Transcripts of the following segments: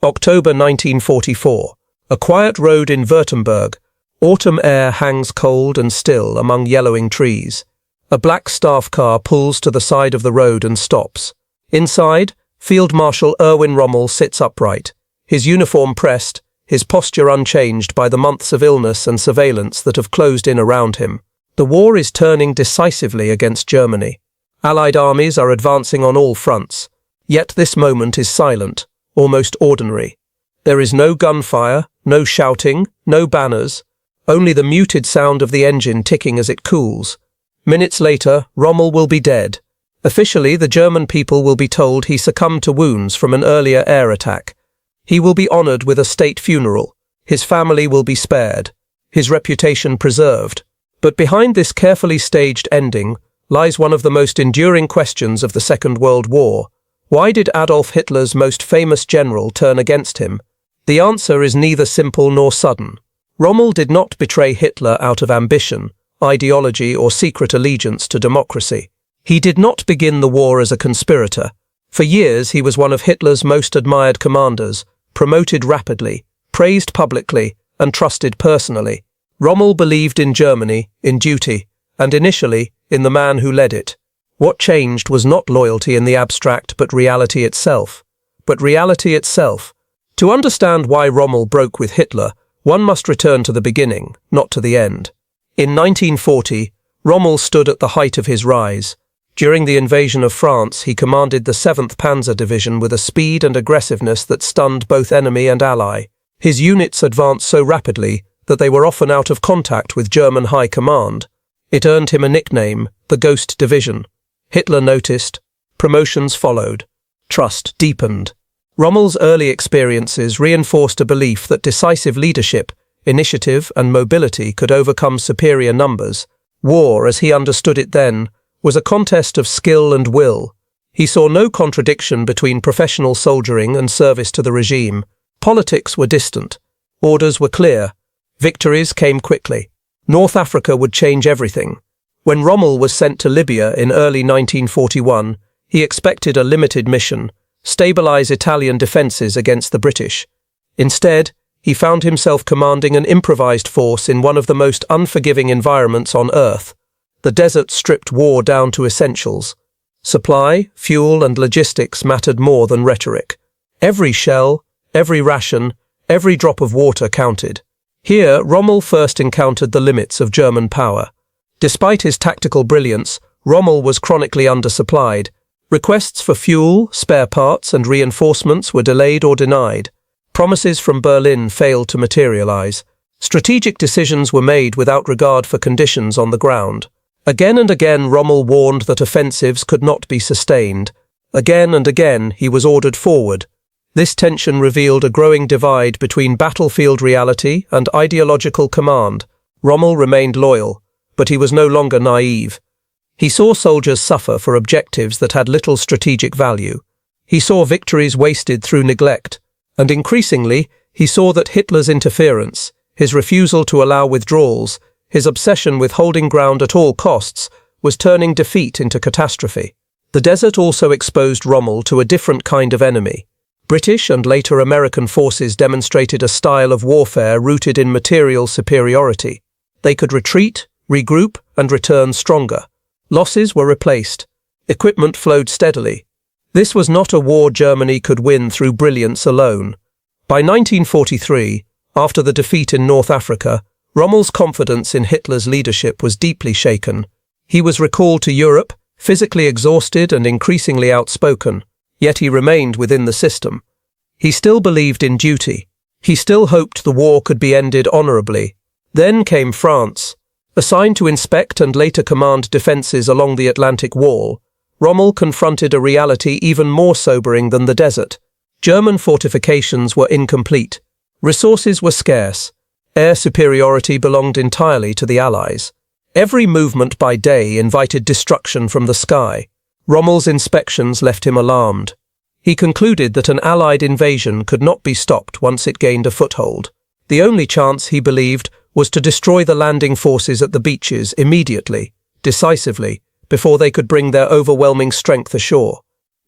October 1944. A quiet road in Württemberg. Autumn air hangs cold and still among yellowing trees. A black staff car pulls to the side of the road and stops. Inside, Field Marshal Erwin Rommel sits upright, his uniform pressed, his posture unchanged by the months of illness and surveillance that have closed in around him. The war is turning decisively against Germany. Allied armies are advancing on all fronts. Yet this moment is silent, almost ordinary. There is no gunfire, no shouting, no banners, only the muted sound of the engine ticking as it cools. Minutes later, Rommel will be dead. Officially, the German people will be told he succumbed to wounds from an earlier air attack. He will be honored with a state funeral. His family will be spared, his reputation preserved. But behind this carefully staged ending lies one of the most enduring questions of the Second World War. Why did Adolf Hitler's most famous general turn against him? The answer is neither simple nor sudden. Rommel did not betray Hitler out of ambition, ideology, or secret allegiance to democracy. He did not begin the war as a conspirator. For years he was one of Hitler's most admired commanders, promoted rapidly, praised publicly, and trusted personally. Rommel believed in Germany, in duty, and initially, in the man who led it. What changed was not loyalty in the abstract, but reality itself. To understand why Rommel broke with Hitler, one must return to the beginning, not to the end. In 1940, Rommel stood at the height of his rise. During the invasion of France, he commanded the 7th Panzer Division with a speed and aggressiveness that stunned both enemy and ally. His units advanced so rapidly that they were often out of contact with German high command. It earned him a nickname, the Ghost Division. Hitler noticed. Promotions followed. Trust deepened. Rommel's early experiences reinforced a belief that decisive leadership, initiative, and mobility could overcome superior numbers. War, as he understood it then, was a contest of skill and will. He saw no contradiction between professional soldiering and service to the regime. Politics were distant. Orders were clear. Victories came quickly. North Africa would change everything. When Rommel was sent to Libya in early 1941, he expected a limited mission: stabilize Italian defences against the British. Instead, he found himself commanding an improvised force in one of the most unforgiving environments on Earth. The desert stripped war down to essentials. Supply, fuel, and logistics mattered more than rhetoric. Every shell, every ration, every drop of water counted. Here, Rommel first encountered the limits of German power. Despite his tactical brilliance, Rommel was chronically undersupplied. Requests for fuel, spare parts, and reinforcements were delayed or denied. Promises from Berlin failed to materialize. Strategic decisions were made without regard for conditions on the ground. Again and again, Rommel warned that offensives could not be sustained. Again and again, he was ordered forward. This tension revealed a growing divide between battlefield reality and ideological command. Rommel remained loyal, but he was no longer naive. He saw soldiers suffer for objectives that had little strategic value. He saw victories wasted through neglect, and increasingly, he saw that Hitler's interference, his refusal to allow withdrawals, his obsession with holding ground at all costs, was turning defeat into catastrophe. The desert also exposed Rommel to a different kind of enemy. British and later American forces demonstrated a style of warfare rooted in material superiority. They could retreat, regroup, and return stronger. Losses were replaced. Equipment flowed steadily. This was not a war Germany could win through brilliance alone. By 1943, after the defeat in North Africa, Rommel's confidence in Hitler's leadership was deeply shaken. He was recalled to Europe, physically exhausted and increasingly outspoken, yet he remained within the system. He still believed in duty. He still hoped the war could be ended honorably. Then came France. Assigned to inspect and later command defences along the Atlantic Wall, Rommel confronted a reality even more sobering than the desert. German fortifications were incomplete. Resources were scarce. Air superiority belonged entirely to the Allies. Every movement by day invited destruction from the sky. Rommel's inspections left him alarmed. He concluded that an Allied invasion could not be stopped once it gained a foothold. The only chance, he believed, was to destroy the landing forces at the beaches immediately, decisively, before they could bring their overwhelming strength ashore.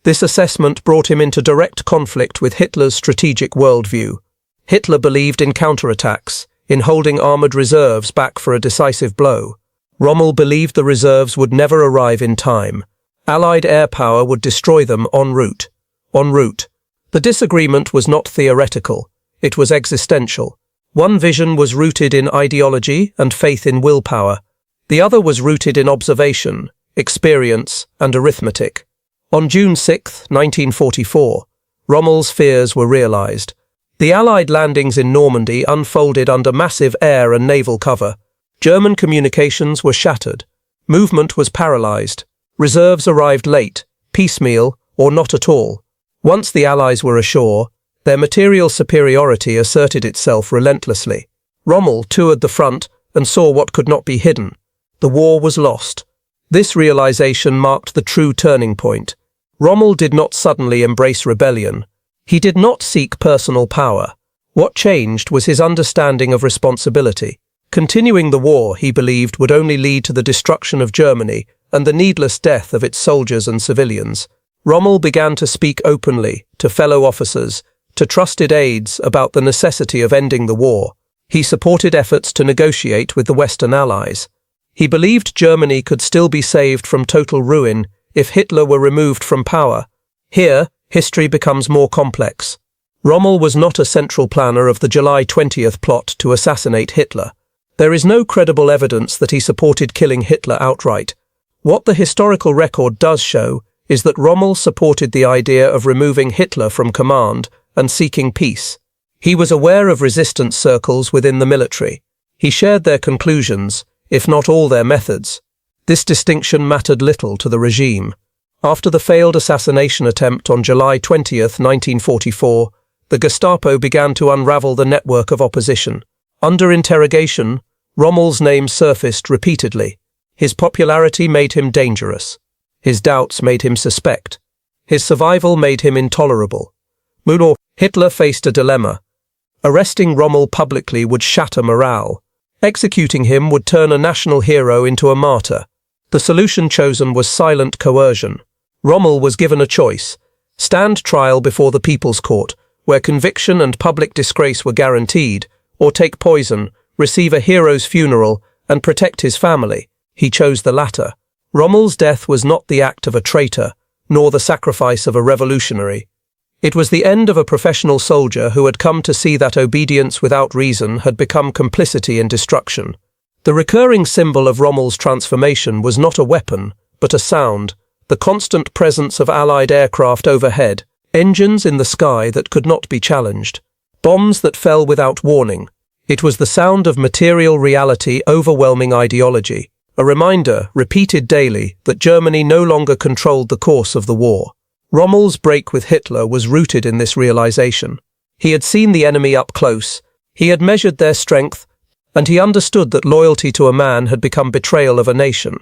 This assessment brought him into direct conflict with Hitler's strategic worldview. Hitler believed in counterattacks, in holding armoured reserves back for a decisive blow. Rommel believed the reserves would never arrive in time. Allied air power would destroy them en route. En route. The disagreement was not theoretical, it was existential. One vision was rooted in ideology and faith in willpower. The other was rooted in observation, experience, and arithmetic. On June 6, 1944, Rommel's fears were realised. The Allied landings in Normandy unfolded under massive air and naval cover. German communications were shattered. Movement was paralysed. Reserves arrived late, piecemeal, or not at all. Once the Allies were ashore, their material superiority asserted itself relentlessly. Rommel toured the front and saw what could not be hidden. The war was lost. This realization marked the true turning point. Rommel did not suddenly embrace rebellion. He did not seek personal power. What changed was his understanding of responsibility. Continuing the war, he believed, would only lead to the destruction of Germany and the needless death of its soldiers and civilians. Rommel began to speak openly to fellow officers, to trusted aides about the necessity of ending the war. He supported efforts to negotiate with the Western Allies. He believed Germany could still be saved from total ruin if Hitler were removed from power. Here, history becomes more complex. Rommel was not a central planner of the July 20th plot to assassinate Hitler. There is no credible evidence that he supported killing Hitler outright. What the historical record does show is that Rommel supported the idea of removing Hitler from command and seeking peace. He was aware of resistance circles within the military. He shared their conclusions, if not all their methods. This distinction mattered little to the regime. After the failed assassination attempt on July 20, 1944, the Gestapo began to unravel the network of opposition. Under interrogation, Rommel's name surfaced repeatedly. His popularity made him dangerous. His doubts made him suspect. His survival made him intolerable. Hitler faced a dilemma. Arresting Rommel publicly would shatter morale. Executing him would turn a national hero into a martyr. The solution chosen was silent coercion. Rommel was given a choice: stand trial before the People's Court, where conviction and public disgrace were guaranteed, or take poison, receive a hero's funeral, and protect his family. He chose the latter. Rommel's death was not the act of a traitor, nor the sacrifice of a revolutionary. It was the end of a professional soldier who had come to see that obedience without reason had become complicity in destruction. The recurring symbol of Rommel's transformation was not a weapon, but a sound, the constant presence of Allied aircraft overhead, engines in the sky that could not be challenged, bombs that fell without warning. It was the sound of material reality overwhelming ideology, a reminder, repeated daily, that Germany no longer controlled the course of the war. Rommel's break with Hitler was rooted in this realization. He had seen the enemy up close, he had measured their strength, and he understood that loyalty to a man had become betrayal of a nation.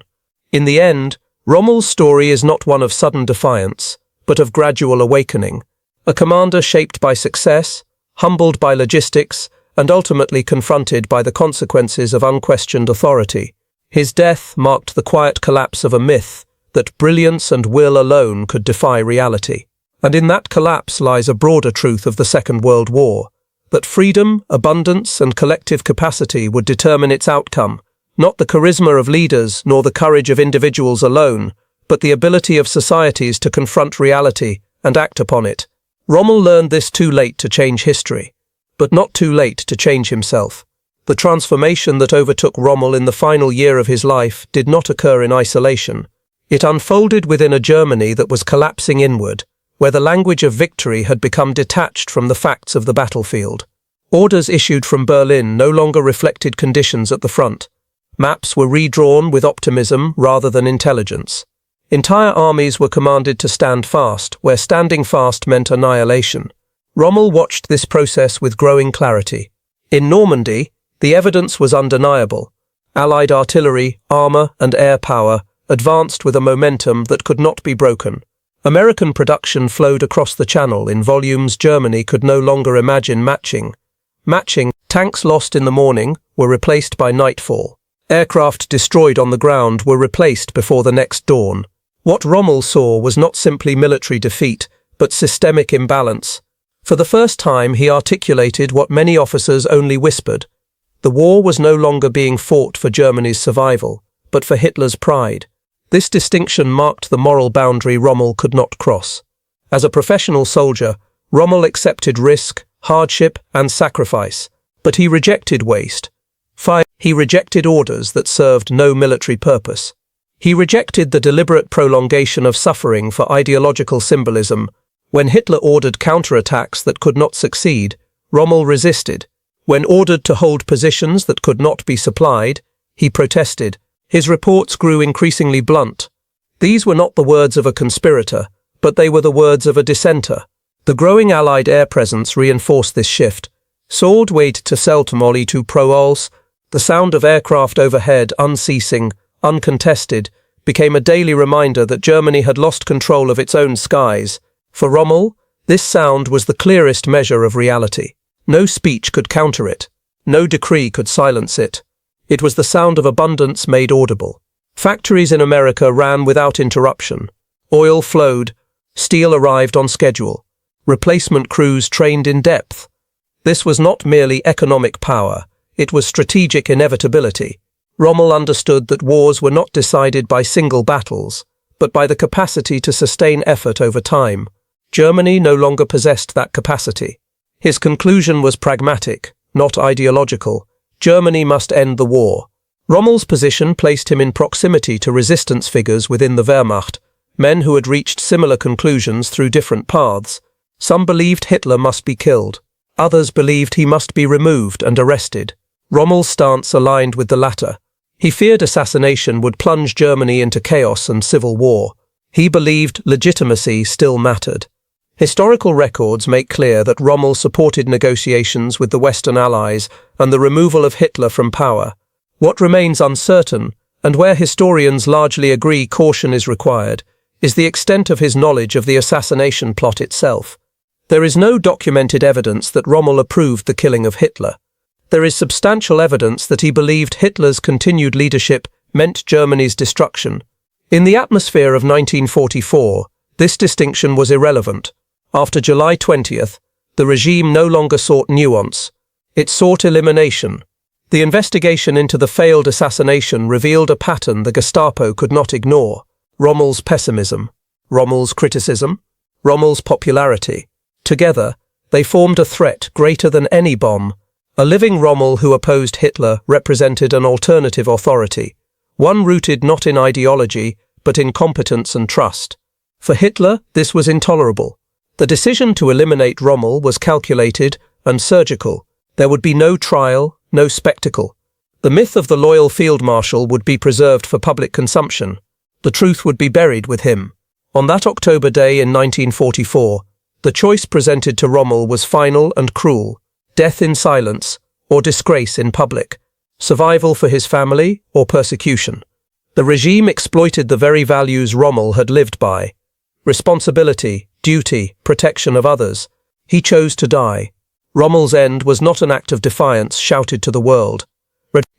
In the end, Rommel's story is not one of sudden defiance, but of gradual awakening. A commander shaped by success, humbled by logistics, and ultimately confronted by the consequences of unquestioned authority. His death marked the quiet collapse of a myth that brilliance and will alone could defy reality. And in that collapse lies a broader truth of the Second World War, that freedom, abundance, and collective capacity would determine its outcome, not the charisma of leaders nor the courage of individuals alone, but the ability of societies to confront reality and act upon it. Rommel learned this too late to change history, but not too late to change himself. The transformation that overtook Rommel in the final year of his life did not occur in isolation. It unfolded within a Germany that was collapsing inward, where the language of victory had become detached from the facts of the battlefield. Orders issued from Berlin no longer reflected conditions at the front. Maps were redrawn with optimism rather than intelligence. Entire armies were commanded to stand fast, where standing fast meant annihilation. Rommel watched this process with growing clarity. In Normandy, the evidence was undeniable. Allied artillery, armour, and air power advanced with a momentum that could not be broken. American production flowed across the Channel in volumes Germany could no longer imagine matching. Tanks lost in the morning were replaced by nightfall. Aircraft destroyed on the ground were replaced before the next dawn. What Rommel saw was not simply military defeat, but systemic imbalance. For the first time, he articulated what many officers only whispered. The war was no longer being fought for Germany's survival, but for Hitler's pride. This distinction marked the moral boundary Rommel could not cross. As a professional soldier, Rommel accepted risk, hardship, and sacrifice, but he rejected waste. He rejected orders that served no military purpose. He rejected the deliberate prolongation of suffering for ideological symbolism. When Hitler ordered counterattacks that could not succeed, Rommel resisted. When ordered to hold positions that could not be supplied, he protested. His reports grew increasingly blunt. These were not the words of a conspirator, but they were the words of a dissenter. The growing Allied air presence reinforced this shift. Sword weighed to Seltamoli to Proals, the sound of aircraft overhead, unceasing, uncontested, became a daily reminder that Germany had lost control of its own skies. For Rommel, this sound was the clearest measure of reality. No speech could counter it. No decree could silence it. It was the sound of abundance made audible. Factories in America ran without interruption. Oil flowed. Steel arrived on schedule. Replacement crews trained in depth. This was not merely economic power. It was strategic inevitability. Rommel understood that wars were not decided by single battles, but by the capacity to sustain effort over time. Germany no longer possessed that capacity. His conclusion was pragmatic, not ideological. Germany must end the war. Rommel's position placed him in proximity to resistance figures within the Wehrmacht, men who had reached similar conclusions through different paths. Some believed Hitler must be killed. Others believed he must be removed and arrested. Rommel's stance aligned with the latter. He feared assassination would plunge Germany into chaos and civil war. He believed legitimacy still mattered. Historical records make clear that Rommel supported negotiations with the Western Allies and the removal of Hitler from power. What remains uncertain, and where historians largely agree caution is required, is the extent of his knowledge of the assassination plot itself. There is no documented evidence that Rommel approved the killing of Hitler. There is substantial evidence that he believed Hitler's continued leadership meant Germany's destruction. In the atmosphere of 1944, this distinction was irrelevant. After July 20th, the regime no longer sought nuance. It sought elimination. The investigation into the failed assassination revealed a pattern the Gestapo could not ignore. Rommel's pessimism, Rommel's criticism, Rommel's popularity. Together, they formed a threat greater than any bomb. A living Rommel who opposed Hitler represented an alternative authority, one rooted not in ideology, but in competence and trust. For Hitler, this was intolerable. The decision to eliminate Rommel was calculated and surgical. There would be no trial, no spectacle. The myth of the loyal field marshal would be preserved for public consumption. The truth would be buried with him. On that October day in 1944, the choice presented to Rommel was final and cruel. Death in silence, or disgrace in public. Survival for his family, or persecution. The regime exploited the very values Rommel had lived by. Responsibility, duty, protection of others. He chose to die. Rommel's end was not an act of defiance shouted to the world.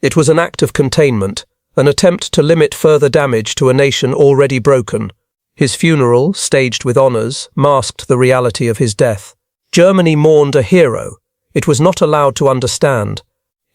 It was an act of containment, an attempt to limit further damage to a nation already broken. His funeral, staged with honours, masked the reality of his death. Germany mourned a hero. It was not allowed to understand.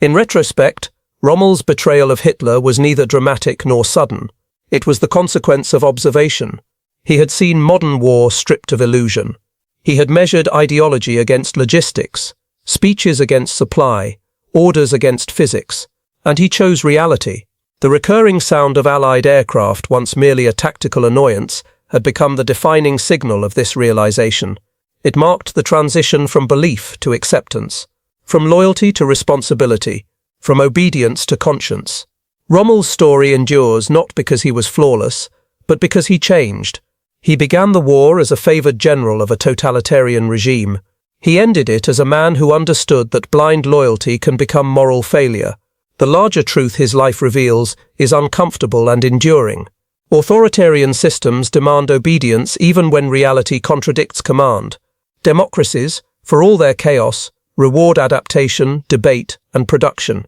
In retrospect, Rommel's betrayal of Hitler was neither dramatic nor sudden. It was the consequence of observation. He had seen modern war stripped of illusion. He had measured ideology against logistics, speeches against supply, orders against physics, and he chose reality. The recurring sound of Allied aircraft, once merely a tactical annoyance, had become the defining signal of this realization. It marked the transition from belief to acceptance, from loyalty to responsibility, from obedience to conscience. Rommel's story endures not because he was flawless, but because he changed. He began the war as a favored general of a totalitarian regime. He ended it as a man who understood that blind loyalty can become moral failure. The larger truth his life reveals is uncomfortable and enduring. Authoritarian systems demand obedience even when reality contradicts command. Democracies, for all their chaos, reward adaptation, debate, and production.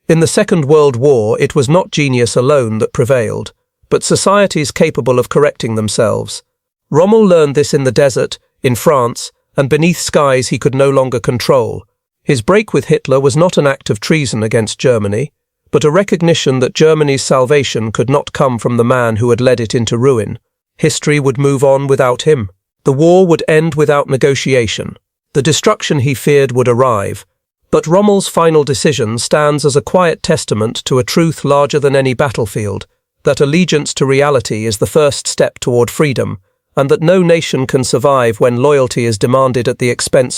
In the Second World War, it was not genius alone that prevailed, but societies capable of correcting themselves. Rommel learned this in the desert, in France, and beneath skies he could no longer control. His break with Hitler was not an act of treason against Germany, but a recognition that Germany's salvation could not come from the man who had led it into ruin. History would move on without him. The war would end without negotiation. The destruction he feared would arrive. But Rommel's final decision stands as a quiet testament to a truth larger than any battlefield, that allegiance to reality is the first step toward freedom, and that no nation can survive when loyalty is demanded at the expense of